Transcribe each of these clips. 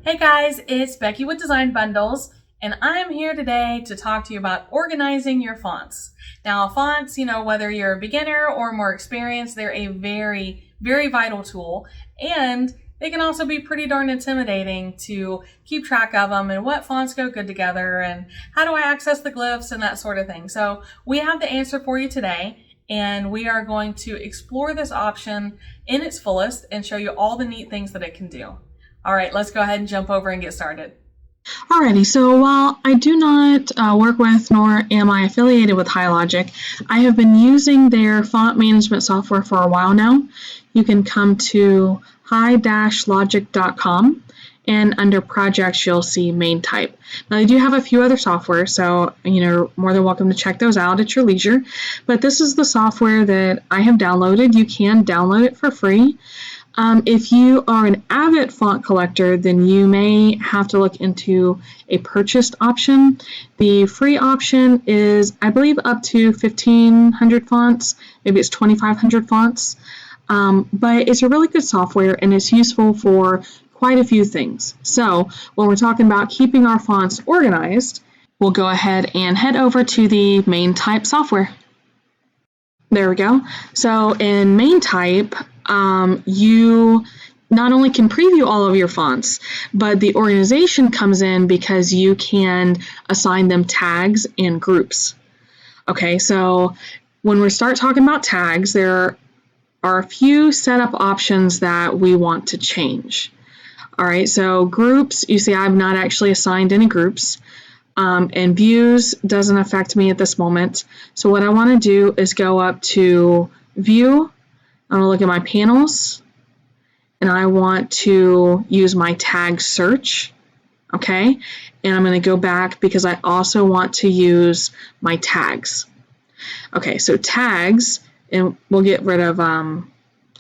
Hey guys, it's Becky with Design Bundles, and I'm here today to talk to you about organizing your fonts. Now, fonts, whether you're a beginner or more experienced, they're a very, very vital tool, and they can also be pretty darn intimidating to keep track of them and what fonts go good together and how do I access the glyphs and that sort of thing. So we have the answer for you today, and we are going to explore this option in its fullest and show you all the neat things that it can do. All right, let's go ahead and jump over and get started. Alrighty, so while I do not work with nor am I affiliated with HiLogic, I have been using their font management software for a while now. You can come to hi-logic.com, and under projects you'll see Maintype. Now they do have a few other software, so you're more than welcome to check those out at your leisure. But this is the software that I have downloaded. You can download it for free. If you are an avid font collector, then you may have to look into a purchased option. The free option is, I believe, up to 1,500 fonts. Maybe it's 2,500 fonts. But it's a really good software, and it's useful for quite a few things. So when we're talking about keeping our fonts organized, we'll go ahead and head over to the Maintype software. There we go. So in Maintype, you not only can preview all of your fonts, but the organization comes in because you can assign them tags and groups. Okay, so when we start talking about tags, there are a few setup options that we want to change. All right, so groups, you see I've not actually assigned any groups. And views doesn't affect me at this moment. So what I want to do is go up to View. I'm going to look at my panels, and I want to use my tag search. Okay, and I'm going to go back because I also want to use my tags. Okay, so tags, and we'll get rid of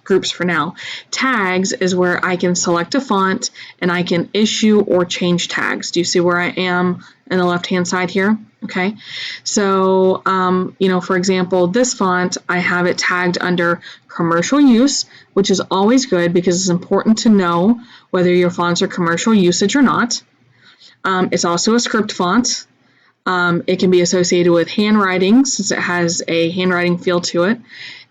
groups for now. Tags is where I can select a font and I can issue or change tags. Do you see where I am in the left hand side here? Okay, so for example, this font, I have it tagged under commercial use, which is always good because it's important to know whether your fonts are commercial usage or not. It's also a script font. It can be associated with handwriting since it has a handwriting feel to it,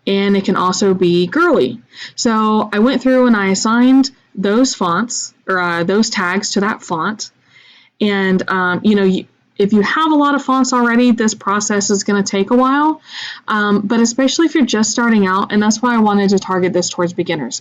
and it can also be girly. So I went through and I assigned those fonts or those tags to that font, and if you have a lot of fonts already, this process is going to take a while, but especially if you're just starting out, and that's why I wanted to target this towards beginners.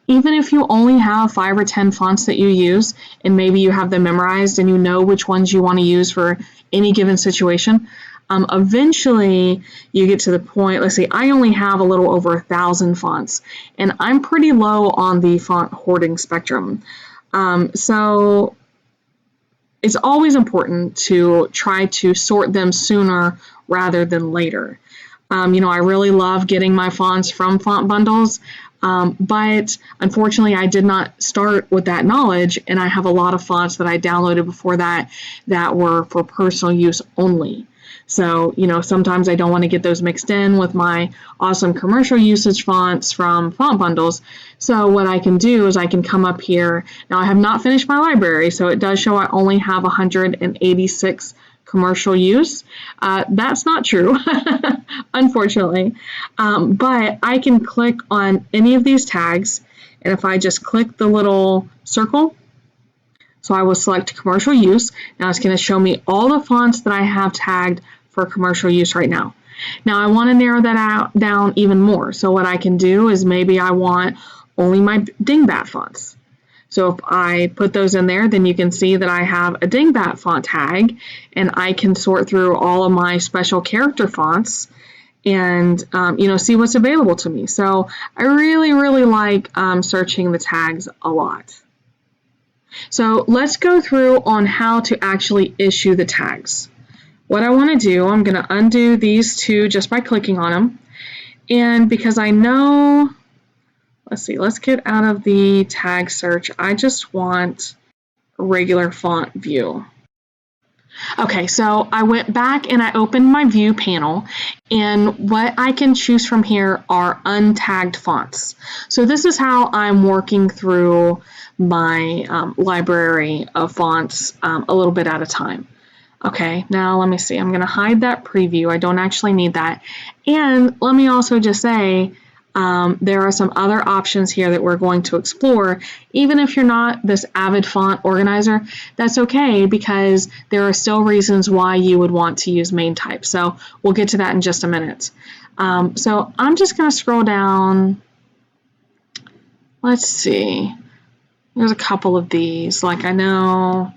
Even if you only have 5 or 10 fonts that you use, and maybe you have them memorized and you know which ones you want to use for any given situation, eventually you get to the point, let's say I only have a little over 1,000 fonts, and I'm pretty low on the font hoarding spectrum. So it's always important to try to sort them sooner rather than later. I really love getting my fonts from font bundles, but unfortunately I did not start with that knowledge, and I have a lot of fonts that I downloaded before that were for personal use only. So, sometimes I don't want to get those mixed in with my awesome commercial usage fonts from font bundles. So what I can do is I can come up here. Now I have not finished my library, so it does show I only have 186 commercial use. That's not true, unfortunately. But I can click on any of these tags, and if I just click the little circle, so I will select commercial use. Now it's going to show me all the fonts that I have tagged for commercial use right now. Now I want to narrow that down even more. So what I can do is maybe I want only my dingbat fonts. So if I put those in there, then you can see that I have a dingbat font tag, and I can sort through all of my special character fonts and see what's available to me. So I really, really like searching the tags a lot. So let's go through on how to actually issue the tags. What I want to do, I'm going to undo these two just by clicking on them. And because I know, let's get out of the tag search. I just want a regular font view. Okay, so I went back and I opened my view panel, and what I can choose from here are untagged fonts. So this is how I'm working through my library of fonts a little bit at a time. Okay, now let me see. I'm going to hide that preview. I don't actually need that. And let me also just say, there are some other options here that we're going to explore. Even if you're not this avid font organizer, that's okay, because there are still reasons why you would want to use Maintype. So we'll get to that in just a minute. So I'm just going to scroll down. Let's see. There's a couple of these. Like, I know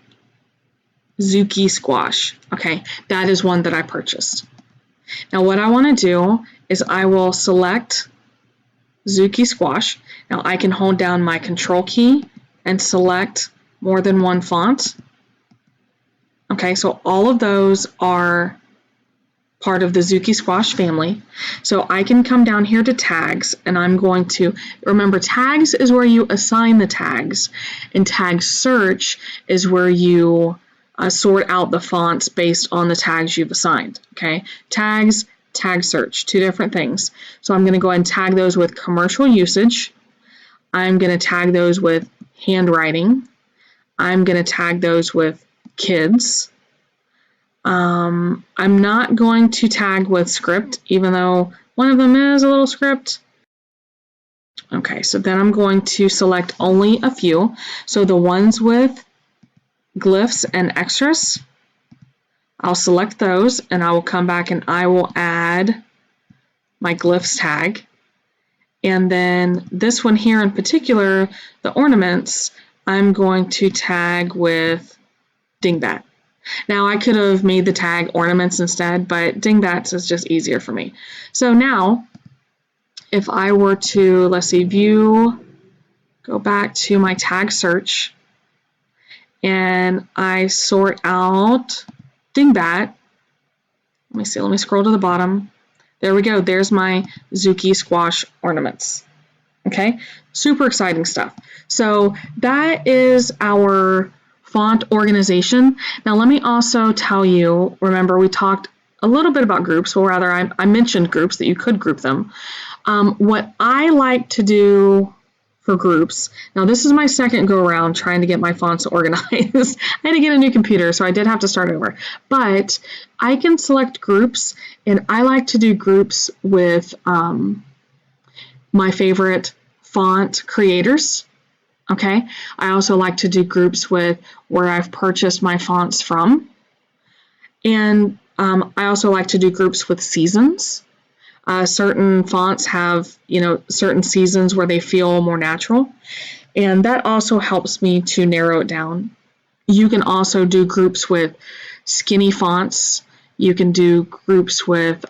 Zuki Squash. Okay, that is one that I purchased. Now what I want to do is I will select Zuki Squash. Now I can hold down my control key and select more than one font. Okay, so all of those are part of the Zuki Squash family. So I can come down here to tags, and I'm going to, remember, tags is where you assign the tags, and tag search is where you sort out the fonts based on the tags you've assigned. Okay, tags, tag search, two different things. So I'm going to go ahead and tag those with commercial usage. I'm going to tag those with handwriting. I'm going to tag those with kids. I'm not going to tag with script, even though one of them is a little script. Okay, so then I'm going to select only a few. So the ones with glyphs and extras, I'll select those, and I will come back and I will add my glyphs tag. And then this one here in particular, the ornaments, I'm going to tag with dingbat. Now I could have made the tag ornaments instead, but dingbats is just easier for me. So now, if I were to, let's see, view, go back to my tag search, and I sort out dingbat. Let me see, let me scroll to the bottom. There we go, there's my Zuki Squash ornaments. Okay, super exciting stuff. So that is our font organization. Now let me also tell you, remember we talked a little bit about groups, or rather I mentioned groups, that you could group them. What I like to do for groups, now this is my second go around trying to get my fonts organized. I had to get a new computer, so I did have to start over. But I can select groups, and I like to do groups with my favorite font creators. Okay, I also like to do groups with where I've purchased my fonts from. And I also like to do groups with seasons. Certain fonts have, certain seasons where they feel more natural, and that also helps me to narrow it down. You can also do groups with skinny fonts. You can do groups with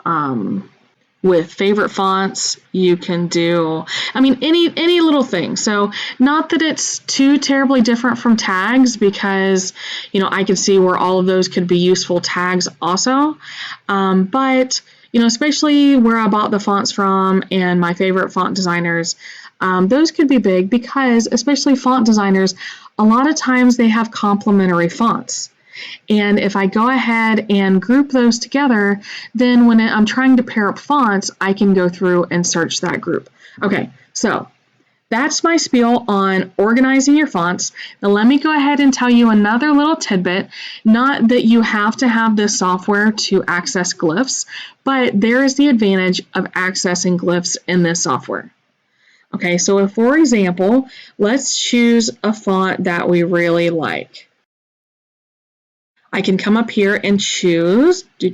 favorite fonts. You can do, any little thing. So not that it's too terribly different from tags, because, I can see where all of those could be useful tags also. But especially where I bought the fonts from and my favorite font designers, those could be big, because especially font designers, a lot of times they have complementary fonts. And if I go ahead and group those together, then when I'm trying to pair up fonts, I can go through and search that group. Okay, so that's my spiel on organizing your fonts. Now let me go ahead and tell you another little tidbit. Not that you have to have this software to access glyphs, but there is the advantage of accessing glyphs in this software. Okay, so if, for example, let's choose a font that we really like. I can come up here and choose, okay,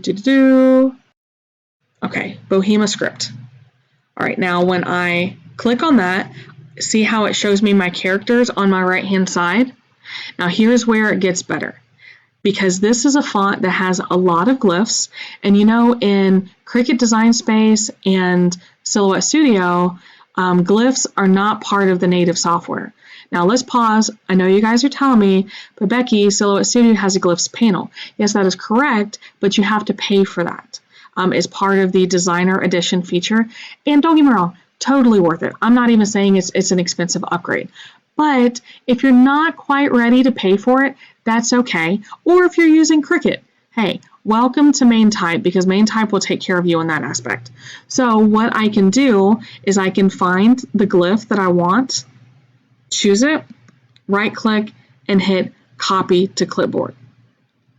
Bohema Script. All right, now when I click on that, see how it shows me my characters on my right-hand side? Now here's where it gets better, because this is a font that has a lot of glyphs, and in Cricut Design Space and Silhouette Studio, glyphs are not part of the native software. Now let's pause. I know you guys are telling me, but Becky, Silhouette Studio has a glyphs panel. Yes, that is correct, but you have to pay for that. It's part of the Designer Edition feature, and don't get me wrong, totally worth it. I'm not even saying it's an expensive upgrade, But if you're not quite ready to pay for it, that's okay. Or if you're using Cricut, hey, welcome to Maintype, because Maintype will take care of you in that aspect. So what I can do is I can find the glyph that I want, choose it, right click, and hit copy to clipboard.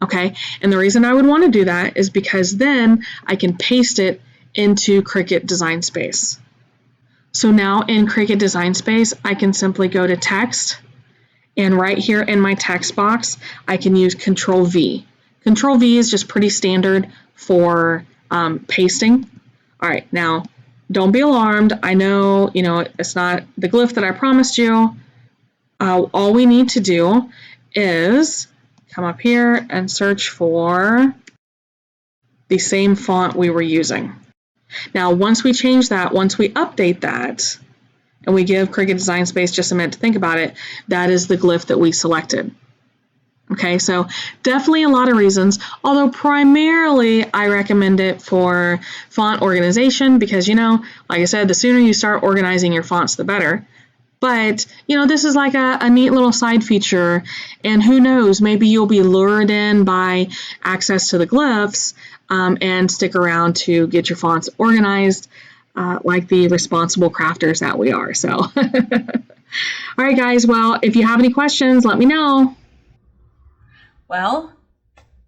Okay, and the reason I would want to do that is because then I can paste it into Cricut Design Space. So now in Cricut Design Space, I can simply go to text, and right here in my text box, I can use Control V. Control V is just pretty standard for pasting. All right, now don't be alarmed. I know, it's not the glyph that I promised you. All we need to do is come up here and search for the same font we were using. Now, once we change that, once we update that, and we give Cricut Design Space just a minute to think about it, that is the glyph that we selected. Okay, so definitely a lot of reasons, although primarily I recommend it for font organization because, like I said, the sooner you start organizing your fonts, the better. But, this is like a neat little side feature, and who knows, maybe you'll be lured in by access to the glyphs and stick around to get your fonts organized like the responsible crafters that we are. So, all right, guys, well, if you have any questions, let me know. Well,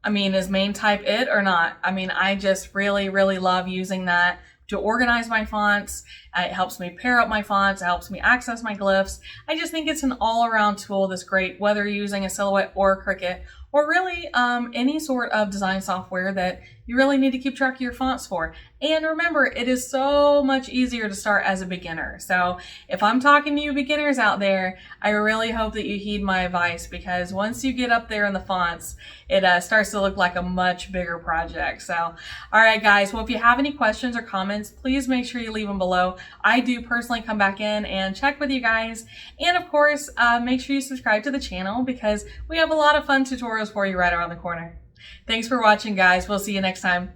is Maintype it or not? I just really, really love using that to organize my fonts. It helps me pair up my fonts. It helps me access my glyphs. I just think it's an all-around tool that's great, whether you're using a Silhouette or Cricut, or really any sort of design software that you really need to keep track of your fonts for. And remember, it is so much easier to start as a beginner. So if I'm talking to you beginners out there, I really hope that you heed my advice, because once you get up there in the fonts, it starts to look like a much bigger project. So, all right, guys. Well, if you have any questions or comments, please make sure you leave them below. I do personally come back in and check with you guys. And of course, make sure you subscribe to the channel, because we have a lot of fun tutorials for you right around the corner. Thanks for watching, guys. We'll see you next time.